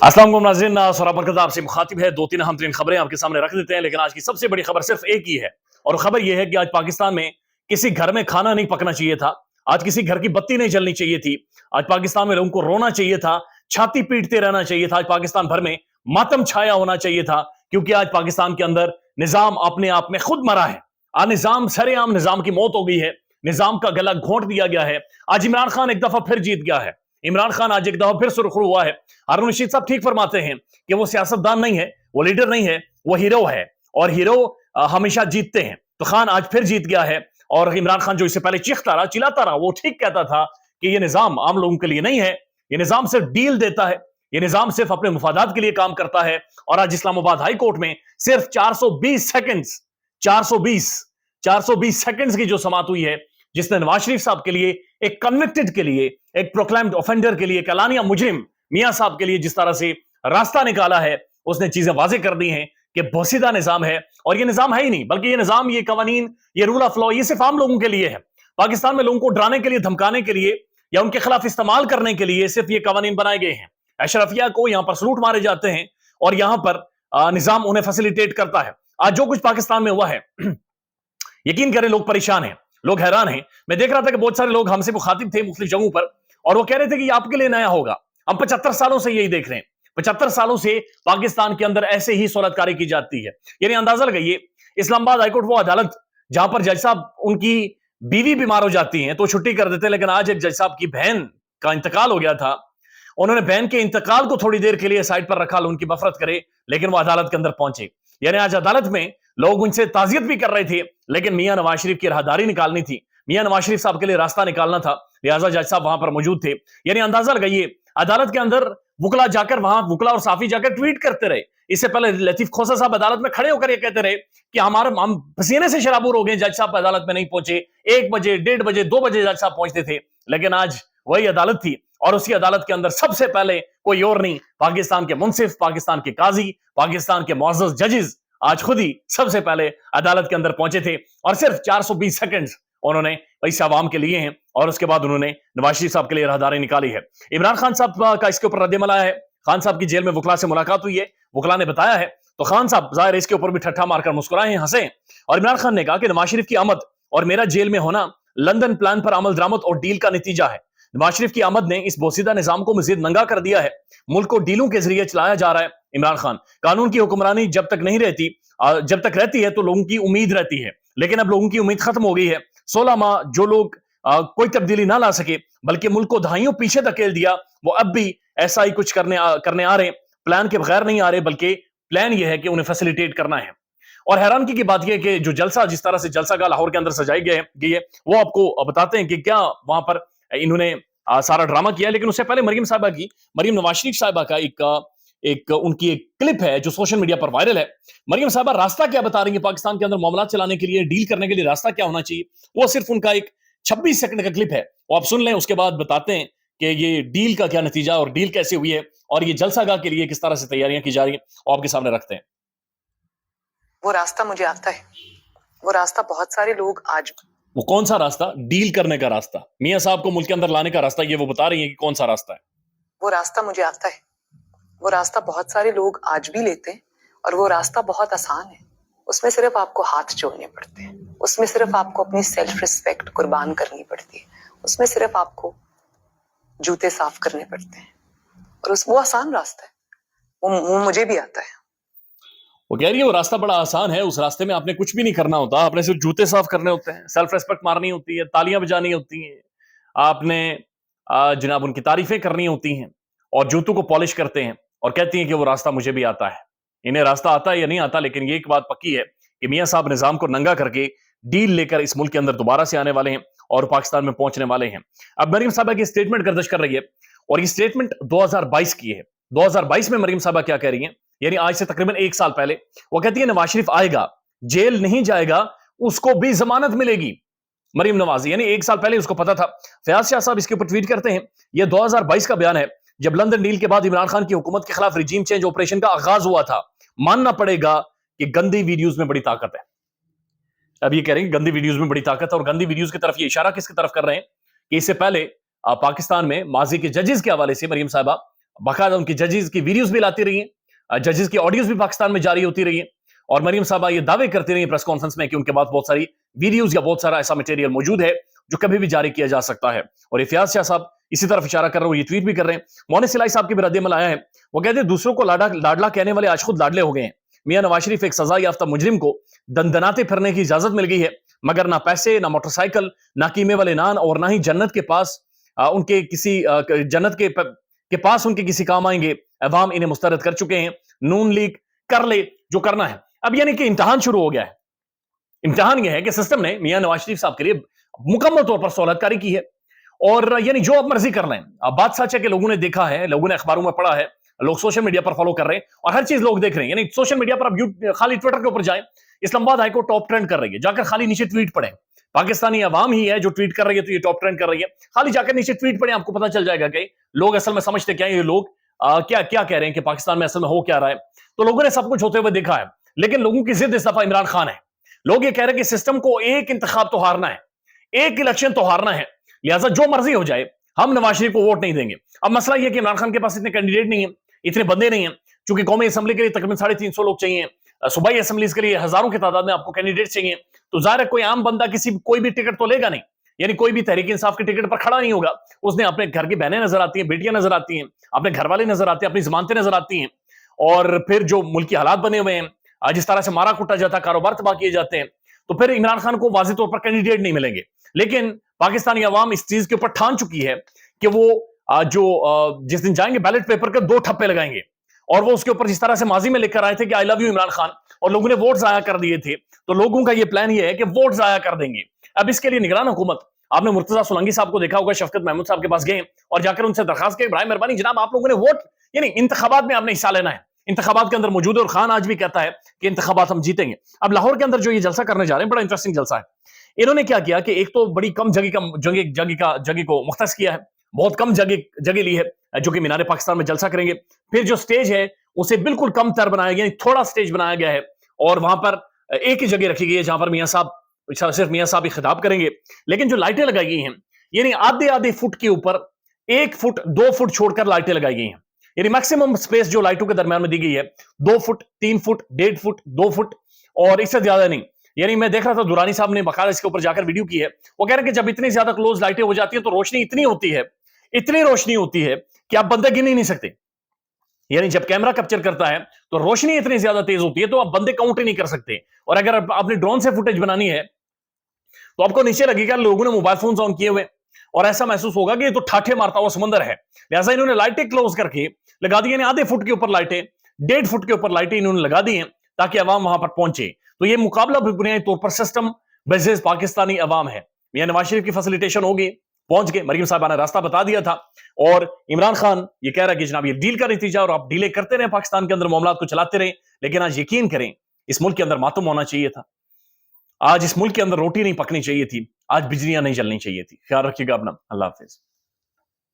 अस्सलाम वालेकुम नाज़रीन, सोहराब बरकत आपसे मुखातिब है। दो तीन अहम तरीन खबरें आपके सामने रख देते हैं, लेकिन आज की सबसे बड़ी खबर सिर्फ एक ही है। और खबर यह है कि आज पाकिस्तान में किसी घर में खाना नहीं पकना चाहिए था। आज किसी घर की बत्ती नहीं जलनी चाहिए थी। आज पाकिस्तान में लोगों को रोना चाहिए था, छाती पीटते रहना चाहिए था। आज पाकिस्तान भर में मातम छाया होना चाहिए था, क्योंकि आज पाकिस्तान के अंदर निजाम अपने आप में खुद मरा है। आज निजाम सरेआम निजाम की मौत हो गई है। निजाम का गला घोंट दिया गया है। आज इमरान खान एक दफा फिर जीत गया है। इमरान खान आज एक दफा फिर सुरखरू हुआ है। हारून रशीद साहब ठीक फरमाते हैं कि वो सियासतदान नहीं है, वो लीडर नहीं है, वो हीरो है। और हीरो हमेशा जीतते हैं। तो खान आज फिर जीत गया है। और इमरान खान जो इससे पहले चीखता रहा, चिल्लाता रहा, वो ठीक कहता था कि ये निजाम आम लोगों के लिए नहीं है। ये निजाम सिर्फ डील देता है, ये निजाम सिर्फ अपने मुफादात के लिए काम करता है। और आज इस्लामाबाद हाई कोर्ट में सिर्फ 420 सेकंड्स 420 सेकंड्स की जो समात हुई है, जिसने नवाज शरीफ साहब के लिए, एक कन्विक्टेड के लिए, एक प्रोक्लेम्ड ऑफेंडर के लिए, एक एलानिया मुजरिम मियां साहब के लिए जिस तरह से रास्ता निकाला है, उसने चीजें वाजे कर दी हैं कि बोसीदा निजाम है। और ये निजाम है ही नहीं, बल्कि ये निजाम, ये कवानीन, ये रूल ऑफ लॉ, ये सिर्फ आम लोगों के लिए है। पाकिस्तान में लोगों को डराने के लिए, धमकाने के लिए, या उनके खिलाफ इस्तेमाल करने के लिए सिर्फ ये कवानीन बनाए गए हैं। अशरफिया को यहां पर सलूट मारे जाते हैं और यहां पर निजाम उन्हें फैसिलिटेट करता है। आज जो कुछ पाकिस्तान में हुआ है, यकीन करें लोग परेशान हैं, लोग हैरान हैं। मैं देख रहा था कि बहुत सारे लोग हमसे मुखातिब थे मुख्तलिफ जगहों पर, और वो कह रहे थे कि ये आपके लिए नया होगा। हम 75 सालों से यही देख रहे हैं। 75 सालों से पाकिस्तान के अंदर ऐसे ही सौलतकारी की जाती है। यानी अंदाजा लगाइए, इस्लामाबाद हाईकोर्ट वो अदालत जहां पर जज साहब, उनकी बीवी बीमार हो जाती है तो छुट्टी कर देते हैं, लेकिन आज एक जज साहब की बहन का इंतकाल हो गया था। उन्होंने बहन के इंतकाल को थोड़ी देर के लिए साइड पर रखा, उनकी मफरत करे, लेकिन वो अदालत के अंदर पहुंचे। यानी आज अदालत में लोग उनसे ताजियत भी कर रहे थे, लेकिन मियां नवाज शरीफ की राहदारी निकालनी थी, मियां नवाज शरीफ साहब के लिए रास्ता निकालना था, लिहाजा जज साहब वहां पर मौजूद थे। यानी अंदाजा लगाइए, अदालत के अंदर वुकला जाकर, वहां वुकला और साफी जाकर ट्वीट करते रहे। इससे पहले लतीफ खोसा साहब अदालत में खड़े होकर ये कहते रहे कि हम पसीने से शराबूर हो गए, जज साहब अदालत में नहीं पहुंचे। 1 बजे, 1:30 बजे, 2 बजे जज साहब पहुंचते थे। लेकिन आज वही अदालत थी, और उसी अदालत के अंदर सबसे पहले कोई और नहीं, पाकिस्तान के मुंसिफ, पाकिस्तान के काजी, पाकिस्तान के मुअज़्ज़ज़ जजेस आज खुद ही सबसे पहले अदालत के अंदर पहुंचे थे। और सिर्फ 420 सेकंड उन्होंने इस आवाम के लिए हैं, और उसके बाद उन्होंने नवाज शरीफ साहब के लिए राहदारी निकाली है। इमरान खान साहब का इसके ऊपर रद्द-ए-अमल आया है। खान साहब की जेल में वुकला से मुलाकात हुई है, वुकला ने बताया है, तो खान साहब जाहिर है इसके ऊपर भी ठट्ठा मारकर मुस्कुराए हैं, हंसे। और इमरान खान ने कहा कि नवाज शरीफ की आमद और मेरा जेल में होना लंदन प्लान पर अमल दरामद और डील का नतीजा है। नवाज शरीफ की आमद ने इस बोसीदा निजाम को मजीद नंगा कर दिया है। मुल्क को डीलों के जरिए चलाया जा रहा है। इमरान खान, कानून की हुक्मरानी जब तक नहीं रहती, जब तक रहती है तो लोगों की उम्मीद रहती है, लेकिन अब लोगों की उम्मीद खत्म हो गई है। 16 माह जो लोग कोई तब्दीली ना ला सके, बल्कि मुल्क को दहाइयों पीछे धकेल दिया, वो अब भी ऐसा ही कुछ करने आ रहे हैं। प्लान के बगैर नहीं आ रहे, बल्कि प्लान ये है कि उन्हें फैसिलिटेट करना है। और हैरानगी की बात यह है कि जो जलसा, जिस तरह से जलसा का लाहौर के अंदर सजाई गई है, वो आपको बताते हैं कि क्या वहां पर इन्होंने सारा ड्रामा किया। लेकिन उससे पहले मरियम नवाज शरीफ साहिबा का उनकी एक क्लिप है जो सोशल मीडिया पर वायरल है। मरियम साहिबा रास्ता क्या बता रही है पाकिस्तान के अंदर मामला चलाने के लिए, डील करने के लिए रास्ता क्या होना चाहिए। वो सिर्फ उनका एक 26 सेकंड का क्लिप है, वो आप सुन लें, उसके बाद बताते हैं कि ये डील का क्या नतीजा और डील कैसे हुई है, और ये जलसागाह के लिए किस तरह से तैयारियां की जा रही हैं, वो आपके सामने रखते हैं। वो रास्ता मुझे आता है, वो रास्ता बहुत सारे लोग आज। वो कौन सा रास्ता? डील करने का रास्ता, मियां साहब को मुल्क के अंदर लाने का रास्ता, ये वो बता रही है कि कौन सा रास्ता है। वो रास्ता मुझे आता है, वो रास्ता बहुत सारे लोग आज भी लेते हैं, और वो रास्ता बहुत आसान है। उसमें सिर्फ आपको हाथ जोड़ने पड़ते हैं, उसमें सिर्फ आपको अपनी सेल्फ रिस्पेक्ट कुर्बान करनी पड़ती है, उसमें सिर्फ आपको जूते साफ करने पड़ते हैं, और वो आसान रास्ता है, वो मुझे भी आता है। वो कह रही है वो रास्ता बड़ा आसान है, उस रास्ते में आपने कुछ भी नहीं करना होता, आपने सिर्फ जूते साफ करने होते हैं, सेल्फ रिस्पेक्ट मारनी होती है, तालियां बजानी होती हैं, आपने जनाब उनकी तारीफें करनी होती हैं, और जूतों को पॉलिश करते हैं, और कहती हैं कि वो रास्ता मुझे भी आता है। इन्हें रास्ता आता है या नहीं आता, लेकिन ये एक बात पक्की है कि मियां साहब निजाम को नंगा करके डील लेकर इस मुल्क के अंदर दोबारा से आने वाले हैं और पाकिस्तान में पहुंचने वाले हैं। अब मरियम साहबा की स्टेटमेंट गर्दिश कर रही है, और ये स्टेटमेंट 2022 की है। 2022 में मरियम साहबा क्या कह रही हैं, यानी आज से तकरीबन 1 साल पहले, वो कहती है नवाज शरीफ आएगा, जेल नहीं जाएगा, उसको भी जमानत मिलेगी। मरियम नवाज, यानी 1 साल पहले उसको पता था। फयाज शाह साहब इसके ऊपर ट्वीट करते हैं, यह 2022 का बयान है, जब लंदन डील के बाद इमरान खान की हुकूमत के खिलाफ रिजीम चेंज ऑपरेशन का आगाज हुआ था। मानना पड़ेगा कि गंदी वीडियोज में बड़ी ताकत है। अब ये कह रहे हैं गंदी वीडियोज में बड़ी ताकत है, और गंदी वीडियोज की तरफ ये इशारा किसकी तरफ कर रहे हैं कि इससे पहले पाकिस्तान में माजी के जजेस के हवाले से मरियम साहबा बाकायदा उनकी जजेस की वीडियोस भी लाती रही हैं, जजेस की ऑडियोज भी पाकिस्तान में जारी होती रही हैं, और मरियम साहबा ये दावे करती रही प्रेस कॉन्फ्रेंस में कि उनके पास बहुत सारी वीडियोस या बहुत सारा ऐसा मटेरियल मौजूद है जो कभी भी जारी किया जा सकता है। और ये फयाज शाह साहब इसी तरफ इशारा कर रहे हो, ये ट्वीट भी कर रहे हैं। मोहन सिलाई साहब की भी रद्द-ए-अमल आया है, वो कहते हैं दूसरों को लाडला कहने वाले आज खुद लाडले हो गए हैं। मियां नवाज शरीफ एक सजा याफ्ता मुजरिम को दंदनाते फिरने की इजाजत मिल गई है, मगर ना पैसे, ना मोटरसाइकिल, ना कीमे वाले नान, और ना ही जन्नत के पास उनके किसी जन्नत के पास उनके किसी काम आएंगे। अवाम इन्हें मुस्तरद कर चुके हैं। नून लीग कर ले जो करना है। अब यानी कि इम्तिहान शुरू हो गया है। इम्तिहान यह है कि सिस्टम ने मियां नवाज शरीफ साहब के लिए मुकम्मल तौर पर सहूलतकारी की है, और यानी जो आप मर्जी कर लें। अब बात सच है कि लोगों ने देखा है, लोगों ने अखबारों में पढ़ा है, लोग सोशल मीडिया पर फॉलो कर रहे हैं, और हर चीज लोग देख रहे हैं। यानी सोशल मीडिया पर अब खाली ट्विटर के ऊपर जाए, इस्लामाबाद हाईकोर्ट टॉप ट्रेंड कर रही है, जाकर खाली नीचे ट्वीट पढ़े। पाकिस्तानी अवाम ही है जो ट्वीट कर रही है, तो ये टॉप ट्रेंड कर रही है। खाली जाकर नीचे ट्वीट पढ़े, आपको पता चल जाएगा कि लोग असल में समझते क्या है, ये लोग क्या क्या कह रहे हैं कि पाकिस्तान में असल में हो क्या रहा है। तो लोगों ने सब कुछ होते हुए देखा है, लेकिन लोगों की जिद इस दफा इमरान खान है। लोग ये कह रहे हैं कि सिस्टम को एक इंतखाब तो हारना है, एक इलेक्शन तो हारना है, लिहाजा जो मर्जी हो जाए हम नवाज शरीफ को वोट नहीं देंगे। अब मसला यह कि इमरान खान के पास इतने कैंडिडेट नहीं है, इतने बंदे नहीं है, क्योंकि कौमी असेंबली के लिए तकरीबन 350 लोग चाहिए, सूबाई असेंबलीज के लिए हजारों की तादाद में आपको कैंडिडेट चाहिए। तो जाहिर है कोई आम बंदा कोई भी टिकट तो लेगा नहीं, यानी कोई भी तहरीक इंसाफ के टिकट पर खड़ा नहीं होगा। उसने अपने घर की बहनें नजर आती हैं, बेटियां नजर आती हैं, अपने घर वाले नजर आते हैं, अपनी जमानतें नजर आती हैं, और फिर जो मुल्की हालात बने हुए हैं, जिस तरह से मारा कुटा जाता है, कारोबार तबाह किए जाते हैं, तो फिर इमरान खान को वाज़ेह तौर पर कैंडिडेट नहीं मिलेंगे। लेकिन पाकिस्तानी अवाम इस चीज के ऊपर ठान चुकी है कि वो जिस दिन जाएंगे बैलेट पेपर के 2 ठप्पे लगाएंगे, और वो उसके ऊपर जिस तरह से माजी में लिखकर आए थे कि I love you Imran Khan, और लोगों ने वोट जाया कर दिए थे, तो लोगों का ये प्लान ये है कि वोट जाया कर देंगे। अब इसके लिए निगरान हुकूमत, आपने मुर्तजा सोलंकी साहब को देखा होगा, शफकत महमूद साहब के पास गए और जाकर उनसे दरखास्त की, बराए मेहरबानी जनाब आप लोगों ने वोट, यानी इंतखाबात में आपने हिस्सा लेना है, इंतखाबात के अंदर मौजूद है, और खान आज भी कहता है कि इंतखाबात हम जीतेंगे। अब लाहौर के अंदर जो ये जलसा करने जा रहे हैं, बड़ा इंटरेस्टिंग जलसा है। इन्होंने क्या किया कि एक तो बड़ी कम जगह को मुख्तस किया है, बहुत कम जगह ली है, जो कि मीनार पाकिस्तान में जलसा करेंगे। फिर जो स्टेज है उसे बिल्कुल कम तर बनाया गया, थोड़ा स्टेज बनाया गया है, और वहां पर एक ही जगह रखी गई है जहां पर मियां साहब, सिर्फ मियां साहब ही खिताब करेंगे। लेकिन जो लाइटें लगाई गई हैं, यानी आधे फुट के ऊपर 1 फुट 2 फुट छोड़कर लाइटें लगाई गई हैं, यानी मैक्सिमम स्पेस जो लाइटों के दरमियान में दी गई है 2 फुट 3 फुट 1.5 फुट 2 फुट, और इससे ज्यादा नहीं। यानी मैं देख रहा था दुरानी साहब ने बकायदा इसके ऊपर जाकर वीडियो की है, वो कह रहे हैं कि जब इतनी ज्यादा क्लोज लाइटें हो जाती है तो रोशनी इतनी रोशनी होती है कि आप बंदे गिन ही नहीं सकते। यानी जब कैमरा कैप्चर करता है तो रोशनी इतनी ज्यादा तेज होती है तो आप बंदे काउंट ही नहीं कर सकते। और अगर आपने ड्रोन से फुटेज बनानी है तो आपको नीचे लगेगा लोगों ने मोबाइल फोन ऑन किए हुए, और ऐसा महसूस होगा कि ये तो ठाठे मारता हुआ समंदर है। लिहाजा इन्होंने लाइटें क्लोज करके लगा दी, यानी आधे फुट के ऊपर लाइटें, 1.5 फुट के ऊपर लाइटें इन्होंने लगा दी हैं ताकि अवाम वहां पर पहुंचे। तो ये मुकाबला भी बुनियादी तौर पर सिस्टम वर्सेस पाकिस्तानी अवाम है। मियां नवाज शरीफ की फैसिलिटेशन होगी, पहुंच गए, मरियम साहबा ने रास्ता बता दिया था, और इमरान खान ये कह रहा है कि जनाब ये डील का नतीजा, और आप डीले करते रहे, पाकिस्तान के अंदर मामला को चलाते रहे, लेकिन आज यकीन करें इस मुल्क के अंदर मातम होना चाहिए था, आज इस मुल्क के अंदर रोटी नहीं पकनी चाहिए थी, आज बिजलियां नहीं जलनी चाहिए थी। ख्याल रखिएगा अपना, अल्लाह हाफिज।